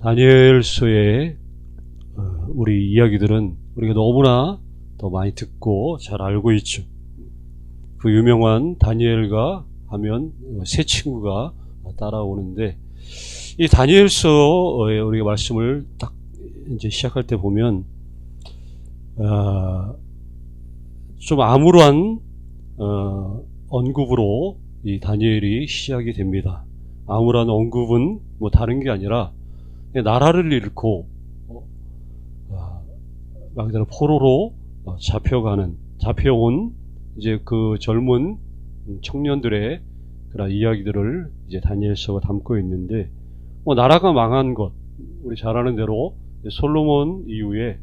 다니엘서의 우리 이야기들은 우리가 너무나 더 많이 듣고 잘 알고 있죠. 그 유명한 다니엘과 하면 세 친구가 따라오는데, 이 다니엘서에 우리가 말씀을 딱 이제 시작할 때 보면 좀 암울한 언급으로 이 다니엘이 시작이 됩니다. 암울한 언급은 뭐 다른 게 아니라 나라를 잃고 말 그대로 포로로 잡혀온 이제 그 젊은 청년들의 그런 이야기들을 이제 다니엘서가 담고 있는데, 뭐 나라가 망한 것, 우리 잘 아는 대로 솔로몬 이후에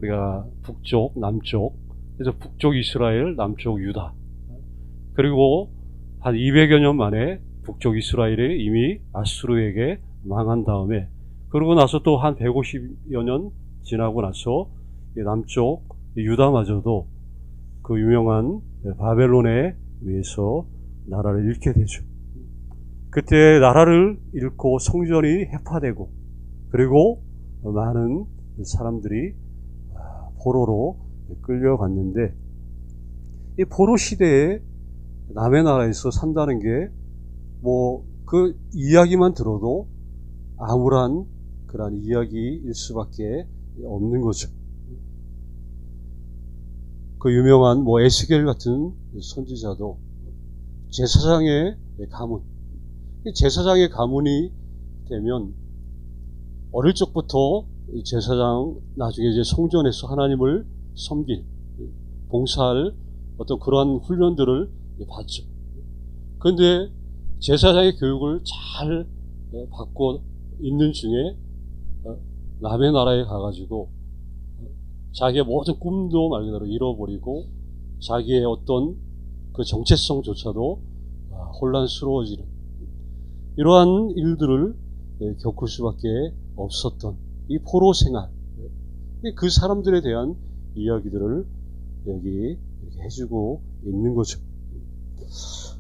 우리가 북쪽, 남쪽, 그래서 북쪽 이스라엘, 남쪽 유다, 그리고 한 200여 년 만에 북쪽 이스라엘이 이미 아수르에게 망한 다음에, 그러고 나서 또 한 150여 년 지나고 나서 남쪽 유다마저도 그 유명한 바벨론에 의해서 나라를 잃게 되죠. 그때 나라를 잃고 성전이 해파되고, 그리고 많은 사람들이 포로로 끌려갔는데, 이 포로 시대에 남의 나라에서 산다는 게 뭐 그 이야기만 들어도 암울한 그런 이야기일 수밖에 없는 거죠. 그 유명한 뭐 에스겔 같은 선지자도 제사장의 가문, 제사장의 가문이 되면 어릴 적부터 제사장, 나중에 이제 성전에서 하나님을 섬길, 봉사할 어떤 그러한 훈련들을 받죠. 그런데 제사장의 교육을 잘 받고 있는 중에 남의 나라에 가가지고 자기의 모든 꿈도 말 그대로 잃어버리고 자기의 어떤 그 정체성조차도 혼란스러워지는 이러한 일들을 겪을 수밖에 없었던 이 포로 생활, 그 사람들에 대한 이야기들을 여기 이렇게 해주고 있는 거죠.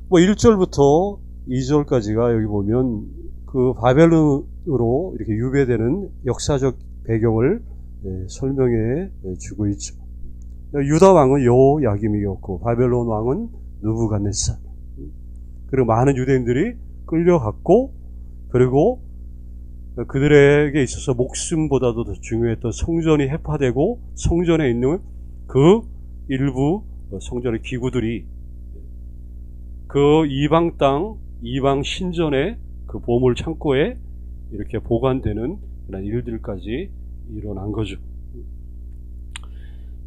뭐 1절부터 2절까지가 여기 보면 그 바벨론으로 이렇게 유배되는 역사적 배경을 설명해 주고 있죠. 유다 왕은 여호야김이었고 바벨론 왕은 느부갓네살. 그리고 많은 유대인들이 끌려갔고, 그리고 그들에게 있어서 목숨보다도 더 중요했던 성전이 해파되고 성전에 있는 그 일부 성전의 기구들이 그 이방 땅, 이방 신전의 그 보물 창고에 이렇게 보관되는 그런 일들까지 일어난 거죠.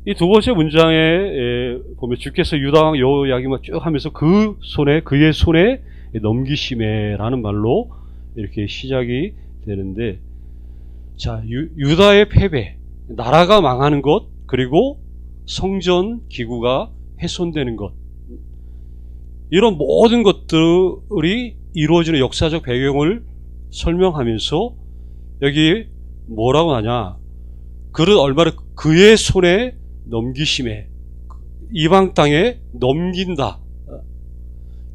이 두 번째 문장에 보면 주께서 유다왕 여호야김을 쭉 하면서 그의 손에 넘기심에라는 말로 이렇게 시작이 되는데, 자, 유다의 패배, 나라가 망하는 것, 그리고 성전 기구가 훼손되는 것, 이런 모든 것들이 이루어지는 역사적 배경을 설명하면서 여기 뭐라고 하냐, 그를 얼마나 그의 손에 넘기심에, 이방 땅에 넘긴다.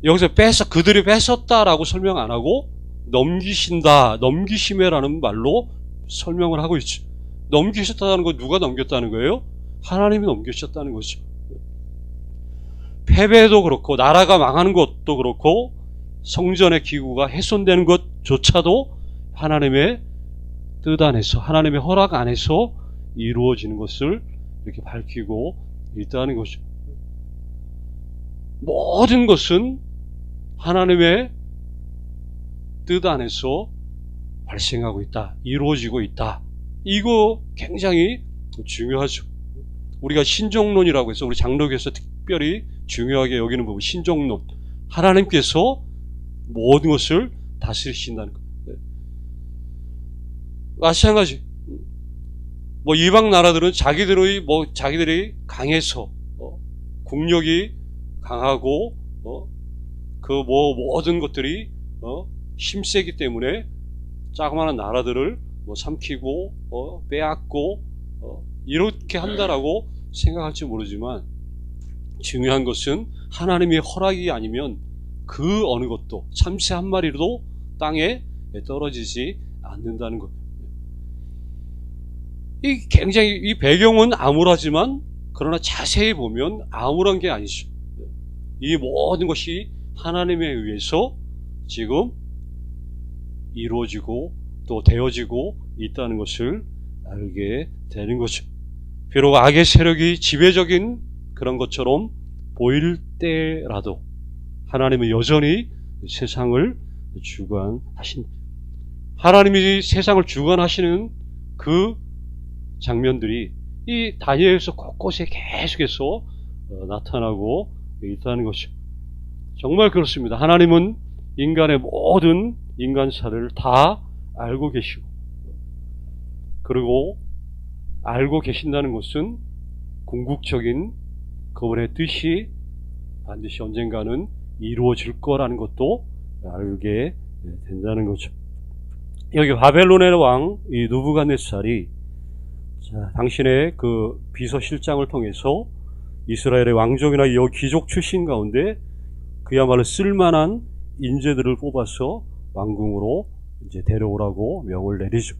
여기서 그들이 뺏었다라고 설명 안 하고 넘기신다, 넘기심에라는 말로 설명을 하고 있죠. 넘기셨다는 건 누가 넘겼다는 거예요? 하나님이 넘기셨다는 거죠. 패배도 그렇고 나라가 망하는 것도 그렇고 성전의 기구가 훼손되는 것조차도 하나님의 뜻 안에서, 하나님의 허락 안에서 이루어지는 것을 이렇게 밝히고 있다는 것이죠. 모든 것은 하나님의 뜻 안에서 발생하고 있다, 이루어지고 있다. 이거 굉장히 중요하죠. 우리가 신정론이라고 해서 우리 장로교에서 특별히 중요하게 여기는 부분, 신정론. 하나님께서 모든 것을 다스리신다는 것. 마찬가지. 뭐 이방 나라들은 자기들이 강해서 국력이 강하고 그 모든 것들이 힘세기 때문에 자그마한 나라들을 삼키고 빼앗고 이렇게 한다라고 생각할지 모르지만, 중요한 것은 하나님의 허락이 아니면 그 어느 것도, 참새 한 마리도 땅에 떨어지지 않는다는 것. 이 굉장히 이 배경은 암울하지만 그러나 자세히 보면 암울한 게 아니죠. 이 모든 것이 하나님에 의해서 지금 이루어지고 또 되어지고 있다는 것을 알게 되는 거죠. 비록 악의 세력이 지배적인 그런 것처럼 보일 때라도 하나님은 여전히 세상을 주관하신다. 하나님이 세상을 주관하시는 그 장면들이 이 다니엘서 곳곳에 계속해서 나타나고 있다는 것이죠. 정말 그렇습니다. 하나님은 인간의 모든 인간사를 다 알고 계시고, 그리고 알고 계신다는 것은 궁극적인 그분의 뜻이 반드시 언젠가는 이루어질 거라는 것도 알게 된다는 거죠. 여기 바벨론의 왕 이 느부갓네살이 당신의 그 비서실장을 통해서 이스라엘의 왕족이나 귀족 출신 가운데 그야말로 쓸만한 인재들을 뽑아서 왕궁으로 이제 데려오라고 명을 내리죠.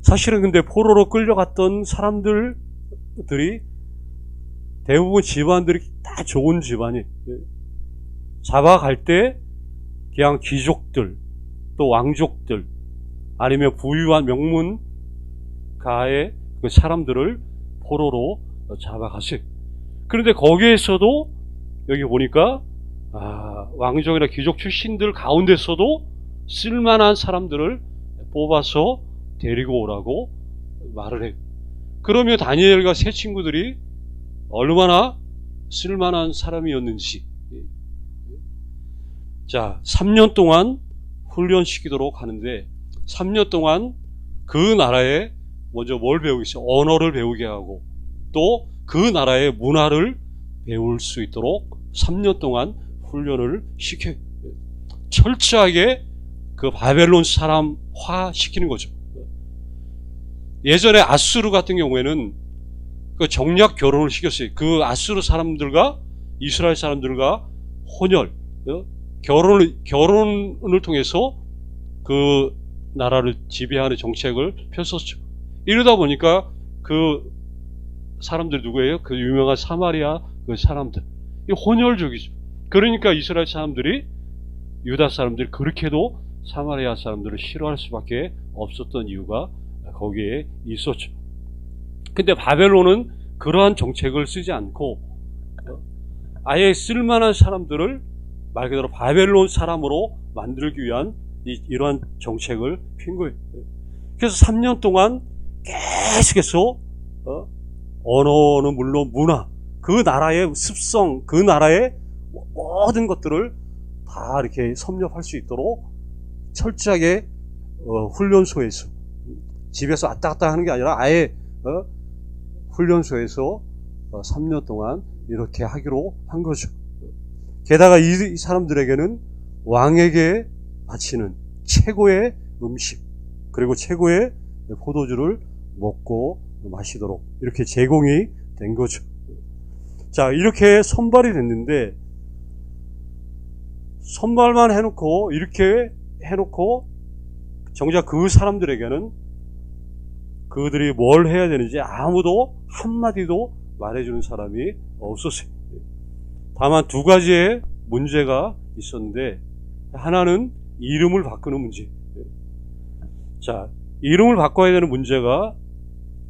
사실은 근데 포로로 끌려갔던 사람들이 대부분 집안들이 다 좋은 집안이, 잡아갈 때 그냥 귀족들 또 왕족들 아니면 부유한 명문가의 그 사람들을 포로로 잡아갔어요. 그런데 거기에서도 여기 보니까 왕족이나 귀족 출신들 가운데서도 쓸만한 사람들을 뽑아서 데리고 오라고 말을 해요. 그러면 다니엘과 세 친구들이 얼마나 쓸만한 사람이었는지, 자, 3년 동안 훈련시키도록 하는데 3년 동안 그 나라에 먼저 뭘 배우겠어요? 언어를 배우게 하고 또 그 나라의 문화를 배울 수 있도록 3년 동안 훈련을 시켜요. 철저하게 그 바벨론 사람화 시키는 거죠. 예전에 아수르 같은 경우에는 그 정략 결혼을 시켰어요. 그 아수르 사람들과 이스라엘 사람들과 혼혈, 결혼을 통해서 그 나라를 지배하는 정책을 폈었죠. 이러다 보니까 그 사람들 누구예요? 그 유명한 사마리아 그 사람들. 이 혼혈족이죠. 그러니까 이스라엘 사람들이, 유다 사람들이 그렇게도 사마리아 사람들을 싫어할 수밖에 없었던 이유가 거기에 있었죠. 근데 바벨론은 그러한 정책을 쓰지 않고 아예 쓸만한 사람들을 말 그대로 바벨론 사람으로 만들기 위한 이러한 정책을 핀 거예요. 그래서 3년 동안 계속해서 언어는 물론 문화, 그 나라의 습성, 그 나라의 모든 것들을 다 이렇게 섭렵할 수 있도록 철저하게 훈련소에서, 집에서 왔다 갔다 하는 게 아니라 아예 훈련소에서 3년 동안 이렇게 하기로 한 거죠. 게다가 이 사람들에게는 왕에게 바치는 최고의 음식, 그리고 최고의 포도주를 먹고 마시도록 이렇게 제공이 된 거죠. 자, 이렇게 선발이 됐는데, 선발만 해놓고 이렇게 해놓고 정작 그 사람들에게는 그들이 뭘 해야 되는지 아무도 한마디도 말해주는 사람이 없었어요. 다만 두 가지의 문제가 있었는데, 하나는 이름을 바꾸는 문제. 자, 이름을 바꿔야 되는 문제가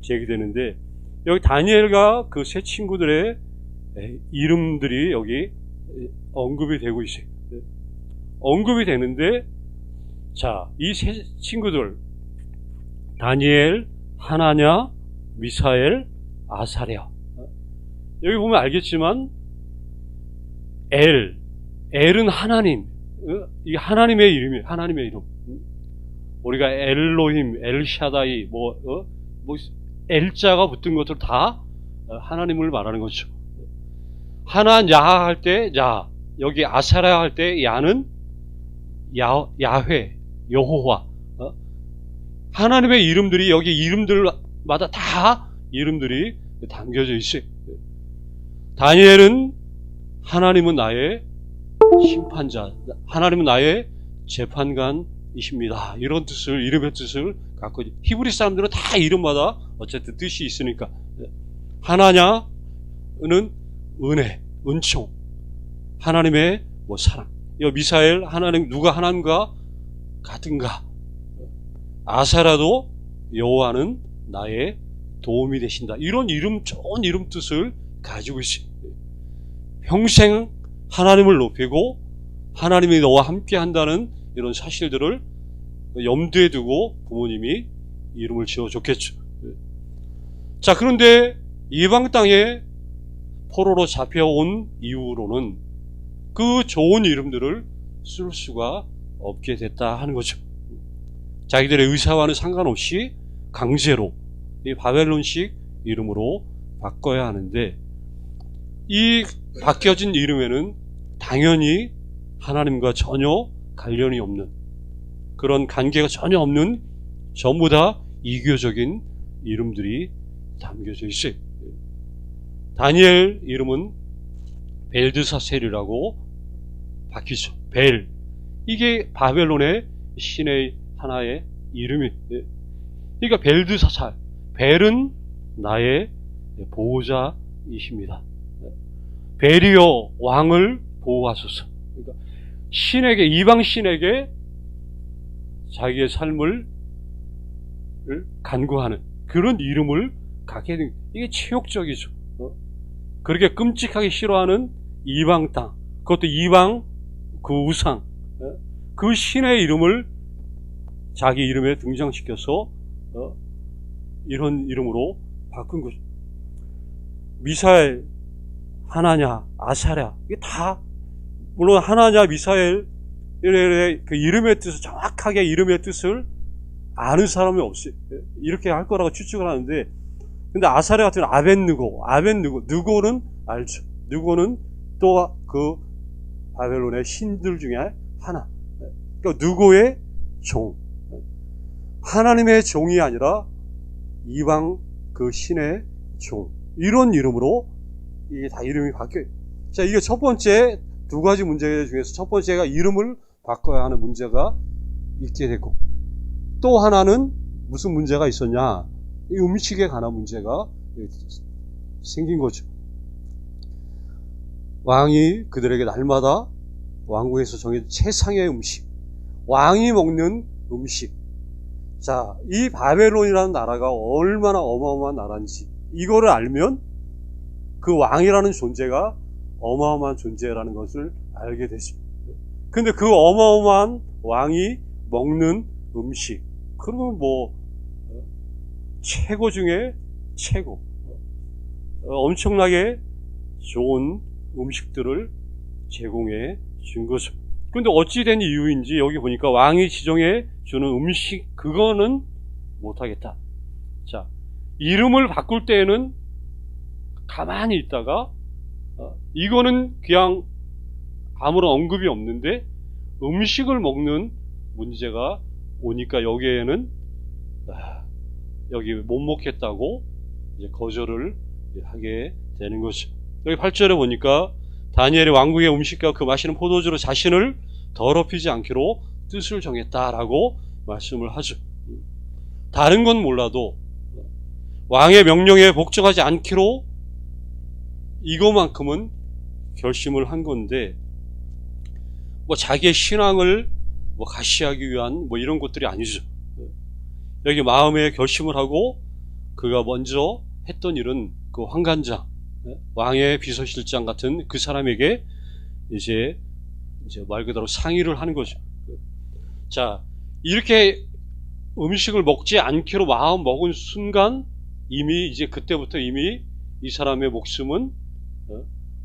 제기되는데, 여기 다니엘과 그 세 친구들의 이름들이 여기 언급이 되고 있어요. 언급이 되는데, 자, 이 세 친구들, 다니엘, 하나냐, 미사엘, 아사랴. 여기 보면 알겠지만 엘은 하나님, 이 하나님의 이름이에요. 하나님의 이름. 우리가 엘로힘, 엘샤다이, 엘자가 붙은 것들 다 하나님을 말하는 거죠. 하나냐 할 때 야, 여기 아사랴 할 때 야는 야훼, 여호와. 하나님의 이름들이 여기 이름들마다 다 이름들이 담겨져 있어요. 다니엘은 하나님은 나의 심판자, 하나님은 나의 재판관이시다. 보호자이십니다. 이런 뜻을, 이름의 뜻을 갖고, 히브리 사람들은 다 이름마다 어쨌든 뜻이 있으니까. 하나냐는 은혜, 은총, 하나님의 사랑. 미사엘, 하나님, 누가 하나님과 같은가? 아사라도 여호와는 나의 도움이 되신다. 이런 좋은 이름 뜻을 가지고 있어요. 평생 하나님을 높이고 하나님이 너와 함께 한다는 이런 사실들을 염두에 두고 부모님이 이름을 지어줬겠죠. 자, 그런데 이방 땅에 포로로 잡혀온 이후로는 그 좋은 이름들을 쓸 수가 없게 됐다 하는 거죠. 자기들의 의사와는 상관없이 강제로 이 바벨론식 이름으로 바꿔야 하는데, 이 바뀌어진 이름에는 당연히 하나님과 전혀 관련이 없는, 그런 관계가 전혀 없는 전부 다 이교적인 이름들이 담겨져 있어요. 다니엘 이름은 벨드사셀이라고 바뀌죠. 벨, 이게 바벨론의 신의 하나의 이름이. 그러니까 벨드사살, 벨은 나의 보호자이십니다. 벨이여 왕을 보호하소서. 그러니까 신에게, 이방 신에게 자기의 삶을 간구하는 그런 이름을 갖게 된, 이게 치욕적이죠. 그렇게 끔찍하게 싫어하는 이방 땅, 그것도 이방 그 우상, 그 신의 이름을 자기 이름에 등장시켜서 이런 이름으로 바꾼 거죠. 미사엘, 하나냐, 아사랴, 이게 다 물론 하나냐, 미사엘 그 이름의 뜻을 정확하게 이름의 뜻을 아는 사람이 없이 이렇게 할 거라고 추측을 하는데, 근데 아사랴 같은 아벤느고, 느고는 알죠. 느고는 또 그 바벨론의 신들 중에 하나. 그러니까 느고의 종, 하나님의 종이 아니라 이방 그 신의 종, 이런 이름으로 이게 다 이름이 바뀌어요. 자, 이게 첫 번째 두 가지 문제 중에서 첫 번째가 이름을 바꿔야 하는 문제가 있게 되고, 또 하나는 무슨 문제가 있었냐, 이 음식에 관한 문제가 생긴 거죠. 왕이 그들에게 날마다 왕궁에서 정해진 최상의 음식, 왕이 먹는 음식. 자, 이 바벨론이라는 나라가 얼마나 어마어마한 나라인지 이거를 알면 그 왕이라는 존재가 어마어마한 존재라는 것을 알게 되죠. 근데 그 어마어마한 왕이 먹는 음식, 그러면 최고 중에 최고, 엄청나게 좋은 음식들을 제공해 준 거죠. 근데 어찌 된 이유인지 여기 보니까 왕이 지정해 주는 음식, 그거는 못하겠다. 자, 이름을 바꿀 때에는 가만히 있다가 이거는 그냥 아무런 언급이 없는데 음식을 먹는 문제가 오니까 여기에는 여기 못 먹겠다고 이제 거절을 하게 되는 거죠. 여기 8절에 보니까 다니엘의 왕궁의 음식과 그 마시는 포도주로 자신을 더럽히지 않기로 뜻을 정했다라고 말씀을 하죠. 다른 건 몰라도 왕의 명령에 복종하지 않기로 이거만큼은 결심을 한 건데, 자기의 신앙을 가시하기 위한 이런 것들이 아니죠. 여기 마음에 결심을 하고 그가 먼저 했던 일은 그 환관장, 왕의 비서실장 같은 그 사람에게 이제 말 그대로 상의를 하는 거죠. 자, 이렇게 음식을 먹지 않기로 마음 먹은 순간 이미 이제 그때부터 이미 이 사람의 목숨은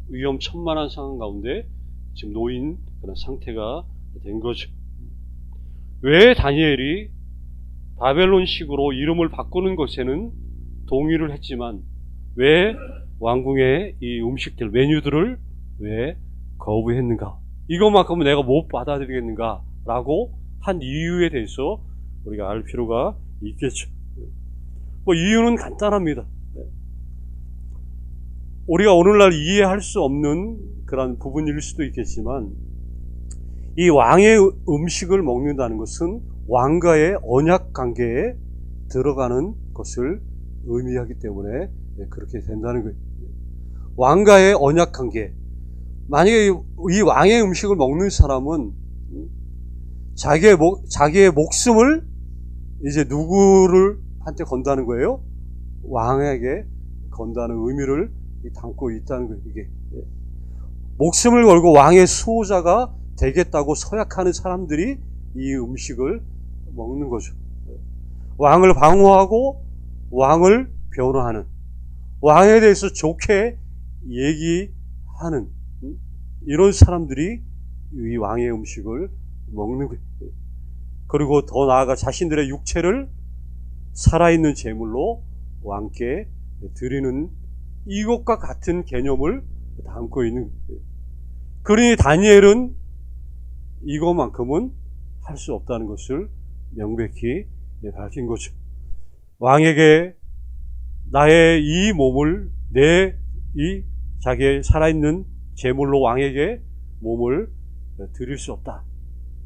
위험천만한 상황 가운데 지금 놓인 그런 상태가 된 거죠. 왜 다니엘이 바벨론식으로 이름을 바꾸는 것에는 동의를 했지만 왜 왕궁의 이 음식들, 메뉴들을 왜 거부했는가? 이것만큼은 내가 못 받아들이겠는가? 라고 한 이유에 대해서 우리가 알 필요가 있겠죠. 이유는 간단합니다. 우리가 오늘날 이해할 수 없는 그런 부분일 수도 있겠지만, 이 왕의 음식을 먹는다는 것은 왕과의 언약 관계에 들어가는 것을 의미하기 때문에 그렇게 된다는 거예요. 왕과의 언약 관계. 만약에 이 왕의 음식을 먹는 사람은 자기의 목숨을 이제 누구를 한테 건다는 거예요? 왕에게 건다는 의미를 담고 있다는 거예요. 이게 목숨을 걸고 왕의 수호자가 되겠다고 서약하는 사람들이 이 음식을 먹는 거죠. 왕을 방어하고 왕을 변호하는, 왕에 대해서 좋게 얘기하는 이런 사람들이 이 왕의 음식을 먹는 거예요. 그리고 더 나아가 자신들의 육체를 살아있는 제물로 왕께 드리는 이것과 같은 개념을 담고 있는 거예요. 그러니 다니엘은 이것만큼은 할 수 없다는 것을 명백히 밝힌 거죠. 왕에게 나의 이 몸을 이 자기의 살아있는 제물로 왕에게 몸을 드릴 수 없다.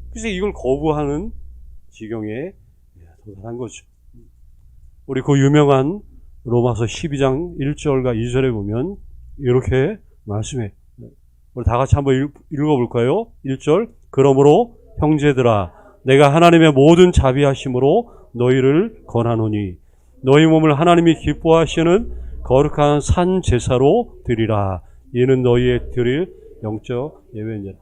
그래서 이걸 거부하는 지경에 도달한 거죠. 우리 그 유명한 로마서 12장 1절과 2절에 보면 이렇게 말씀해. 우리 다 같이 한번 읽어볼까요? 1절. 그러므로 형제들아 내가 하나님의 모든 자비하심으로 너희를 권하노니 너희 몸을 하나님이 기뻐하시는 거룩한 산 제사로 드리라. 이는 너희의 드릴 영적 예배니라.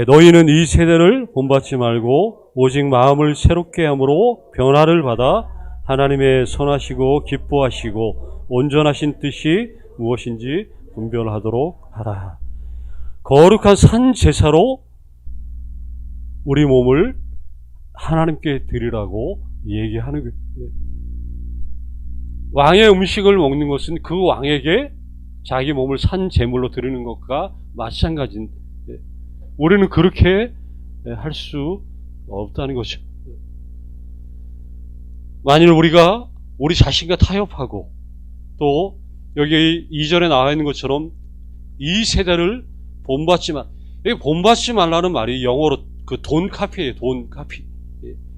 너희는 이 세대를 본받지 말고 오직 마음을 새롭게 함으로 변화를 받아 하나님의 선하시고 기뻐하시고 온전하신 뜻이 무엇인지 분별하도록 하라. 거룩한 산 제사로 우리 몸을 하나님께 드리라고 얘기하는 거예요. 왕의 음식을 먹는 것은 그 왕에게 자기 몸을 산 제물로 드리는 것과 마찬가지인, 우리는 그렇게 할 수 없다는 거죠. 만일 우리가 우리 자신과 타협하고 또 여기 2절에 나와 있는 것처럼 이 세대를 본받지 말, 여기 본받지 말라는 말이 영어로 그 돈 카피예요. 돈 카피.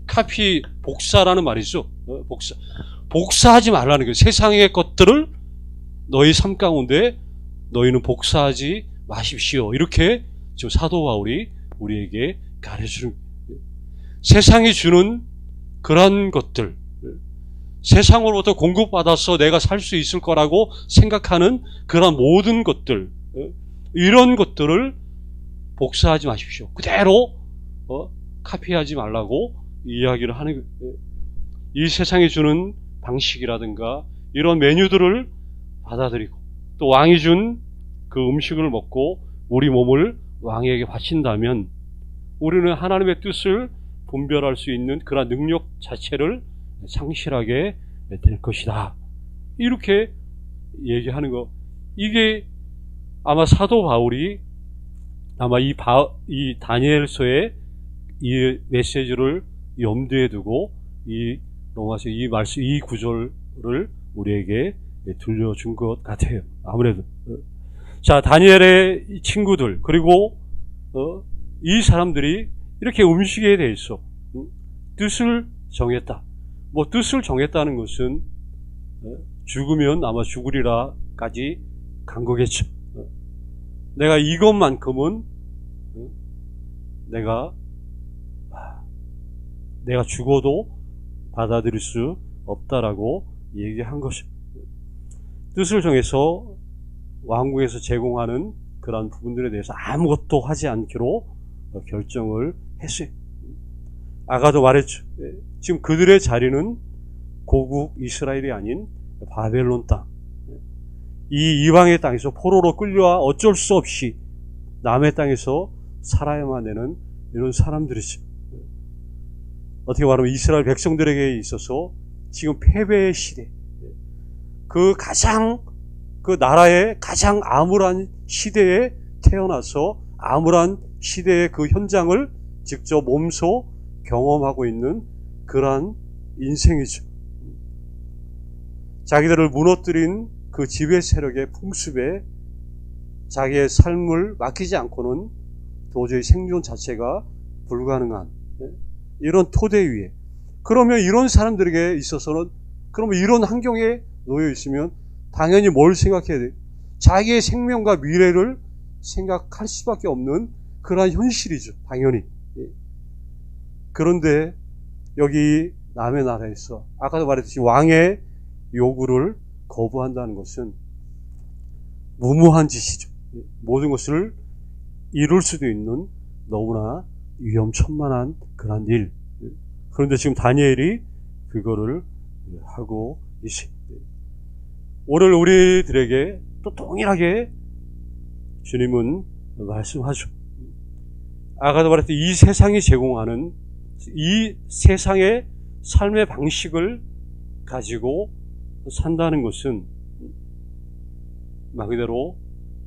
카피 복사라는 말이죠. 복사하지 말라는 거예요. 세상의 것들을 너희 삶 가운데 너희는 복사하지 마십시오. 이렇게 지금 사도 바울이 우리에게 가르쳐주는 거예요. 세상이 주는 그런 것들, 세상으로부터 공급받아서 내가 살 수 있을 거라고 생각하는 그런 모든 것들, 이런 것들을 복사하지 마십시오. 그대로 카피하지 말라고 이야기를 하는 거예요. 이 세상이 주는 방식이라든가 이런 메뉴들을 받아들이고 또 왕이 준 그 음식을 먹고 우리 몸을 왕에게 바친다면 우리는 하나님의 뜻을 분별할 수 있는 그런 능력 자체를 상실하게 될 것이다. 이렇게 얘기하는 거. 이게 아마 사도 바울이 아마 이 다니엘서의 이 메시지를 염두에 두고 이 로마서 이 말씀, 이 구절을 우리에게 들려준 것 같아요. 아무래도. 자, 다니엘의 친구들, 그리고, 이 사람들이 이렇게 음식에 대해서 뜻을 정했다. 뭐, 뜻을 정했다는 것은 죽으면 아마 죽으리라까지 간 거겠죠. 내가 이것만큼은 내가 죽어도 받아들일 수 없다라고 얘기한 것이죠. 뜻을 정해서 왕궁에서 제공하는 그러한 부분들에 대해서 아무것도 하지 않기로 결정을 했어요. 아까도 말했죠. 지금 그들의 자리는 고국 이스라엘이 아닌 바벨론 땅, 이 이방의 땅에서 포로로 끌려와 어쩔 수 없이 남의 땅에서 살아야만 되는 이런 사람들이죠. 어떻게 말하면 이스라엘 백성들에게 있어서 지금 패배의 시대, 그 나라의 가장 암울한 시대에 태어나서 암울한 시대의 그 현장을 직접 몸소 경험하고 있는 그러한 인생이죠. 자기들을 무너뜨린 그 지배 세력의 풍습에 자기의 삶을 맡기지 않고는 도저히 생존 자체가 불가능한 이런 토대 위에, 그러면 이런 사람들에게 있어서는, 그러면 이런 환경에 놓여 있으면 당연히 뭘 생각해야 돼? 자기의 생명과 미래를 생각할 수밖에 없는 그러한 현실이죠, 당연히. 그런데 여기 남의 나라에서 아까도 말했듯이 왕의 요구를 거부한다는 것은 무모한 짓이죠. 모든 것을 이룰 수도 있는 너무나 위험천만한 그런 일. 그런데 지금 다니엘이 그거를 하고 있습니다. 오늘 우리들에게 또 동일하게 주님은 말씀하죠. 아까도 말했듯이 이 세상이 제공하는 이 세상의 삶의 방식을 가지고 산다는 것은 말 그대로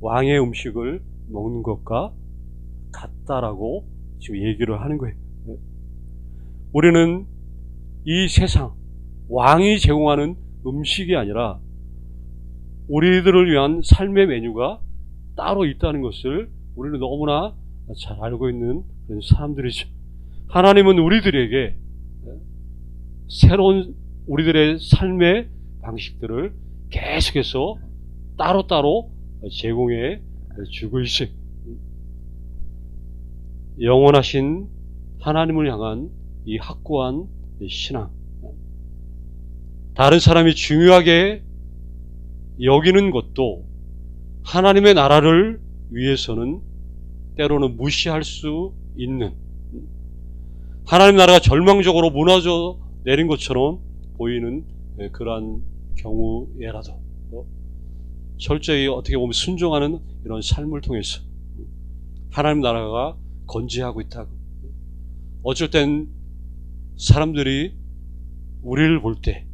왕의 음식을 먹는 것과 같다라고 지금 얘기를 하는 거예요. 우리는 이 세상, 왕이 제공하는 음식이 아니라 우리들을 위한 삶의 메뉴가 따로 있다는 것을 우리는 너무나 잘 알고 있는 그런 사람들이죠. 하나님은 우리들에게 새로운 우리들의 삶의 방식들을 계속해서 따로따로 제공해 주고 있어요. 영원하신 하나님을 향한 이 확고한 신앙, 다른 사람이 중요하게 여기는 것도 하나님의 나라를 위해서는 때로는 무시할 수 있는, 하나님 나라가 절망적으로 무너져 내린 것처럼 보이는 그러한 경우에라도 철저히 어떻게 보면 순종하는 이런 삶을 통해서 하나님 나라가 건재하고 있다고. 어쩔 땐 사람들이 우리를 볼 때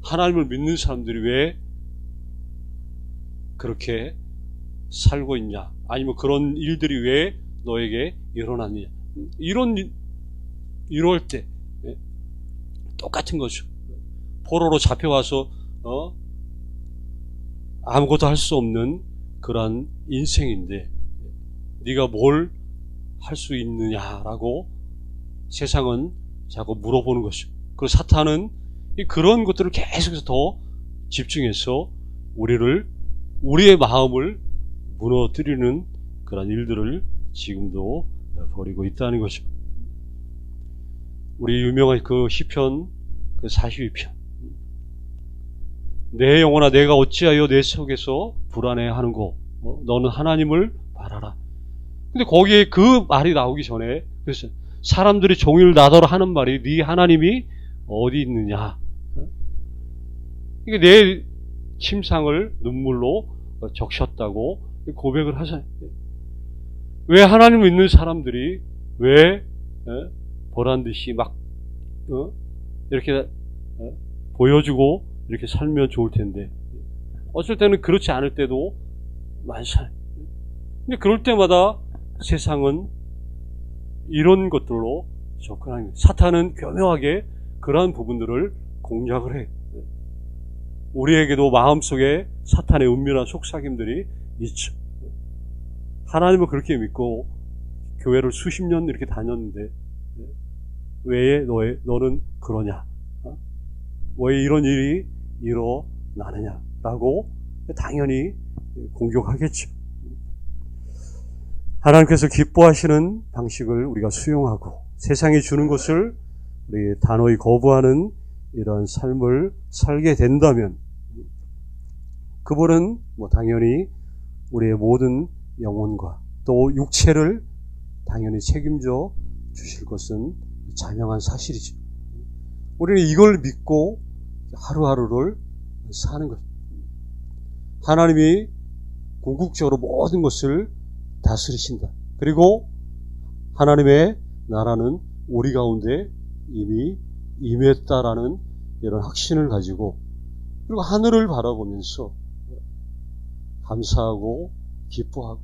하나님을 믿는 사람들이 왜 그렇게 살고 있냐, 아니면 그런 일들이 왜 너에게 일어났느냐, 이럴 때 똑같은 거죠. 포로로 잡혀와서 아무것도 할 수 없는 그런 인생인데 네가 뭘 할 수 있느냐라고 세상은 자꾸 물어보는 것이죠. 그리고 사탄은 그런 것들을 계속해서 더 집중해서 우리의 마음을 무너뜨리는 그런 일들을 지금도 벌이고 있다는 거죠. 우리 유명한 그 시편 42편, 내 영혼아 내가 어찌하여 내 속에서 불안해하는고 너는 하나님을 바라라. 근데 거기에 그 말이 나오기 전에 그래서 사람들이 종일 나더러 하는 말이 네 하나님이 어디 있느냐. 이게 내 침상을 눈물로 적셨다고 고백을 하잖아요. 왜 하나님을 믿는 사람들이 왜 보란듯이 막 이렇게 보여주고 이렇게 살면 좋을 텐데 어쩔 때는 그렇지 않을 때도 많잖아요. 근데 그럴 때마다 세상은 이런 것들로 접근하는 거예요. 사탄은 교묘하게 그러한 부분들을 공략을 해요. 우리에게도 마음속에 사탄의 은밀한 속삭임들이 있죠. 하나님을 그렇게 믿고 교회를 수십 년 이렇게 다녔는데 왜 너는 그러냐? 왜 이런 일이 일어나느냐라고 당연히 공격하겠죠. 하나님께서 기뻐하시는 방식을 우리가 수용하고 세상이 주는 것을 우리 단호히 거부하는 이런 삶을 살게 된다면 그분은 당연히 우리의 모든 영혼과 또 육체를 당연히 책임져 주실 것은 자명한 사실이죠. 우리는 이걸 믿고 하루하루를 사는 것. 하나님이 궁극적으로 모든 것을 다스리신다. 그리고 하나님의 나라는 우리 가운데 이미 임했다라는 이런 확신을 가지고 그리고 하늘을 바라보면서 감사하고 기뻐하고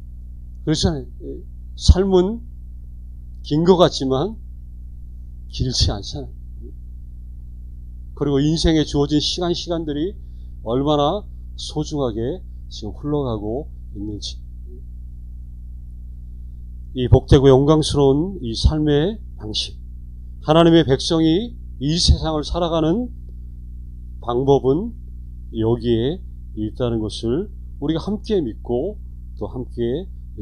그렇잖아요. 삶은 긴 것 같지만 길지 않잖아요. 그리고 인생에 주어진 시간들이 얼마나 소중하게 지금 흘러가고 있는지. 이 복되고 영광스러운 이 삶의 방식, 하나님의 백성이 이 세상을 살아가는 방법은 여기에 있다는 것을 우리가 함께 믿고 또 함께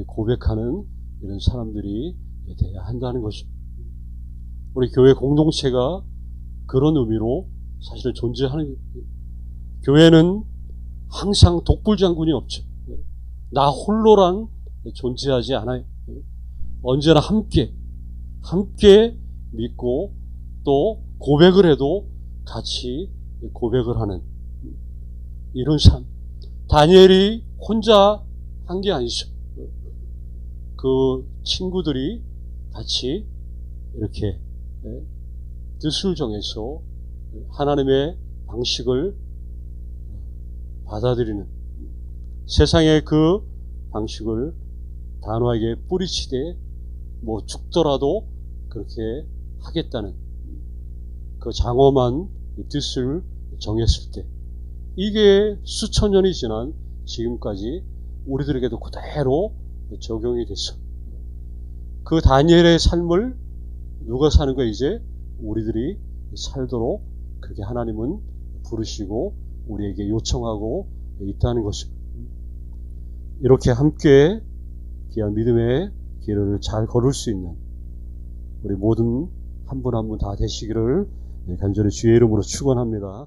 고백하는 이런 사람들이 돼야 한다는 거죠. 우리 교회 공동체가 그런 의미로 사실 존재하는, 교회는 항상 독불장군이 없죠. 나 홀로란 존재하지 않아요. 언제나 함께 믿고 또 고백을 해도 같이 고백을 하는 이런 삶. 다니엘이 혼자 한 게 아니죠. 그 친구들이 같이 이렇게 뜻을 정해서 하나님의 방식을 받아들이는, 세상의 그 방식을 단호하게 뿌리치되 뭐 죽더라도 그렇게 하겠다는 그 장엄한 뜻을 정했을 때, 이게 수천 년이 지난 지금까지 우리들에게도 그대로 적용이 됐어. 그 다니엘의 삶을 누가 사는 거야? 이제 우리들이 살도록 그렇게 하나님은 부르시고 우리에게 요청하고 있다는 것입니다. 이렇게 함께 귀한 믿음의 길을 잘 걸을 수 있는 우리 모든 한 분 한 분 다 되시기를 간절히 주의 이름으로 축원합니다.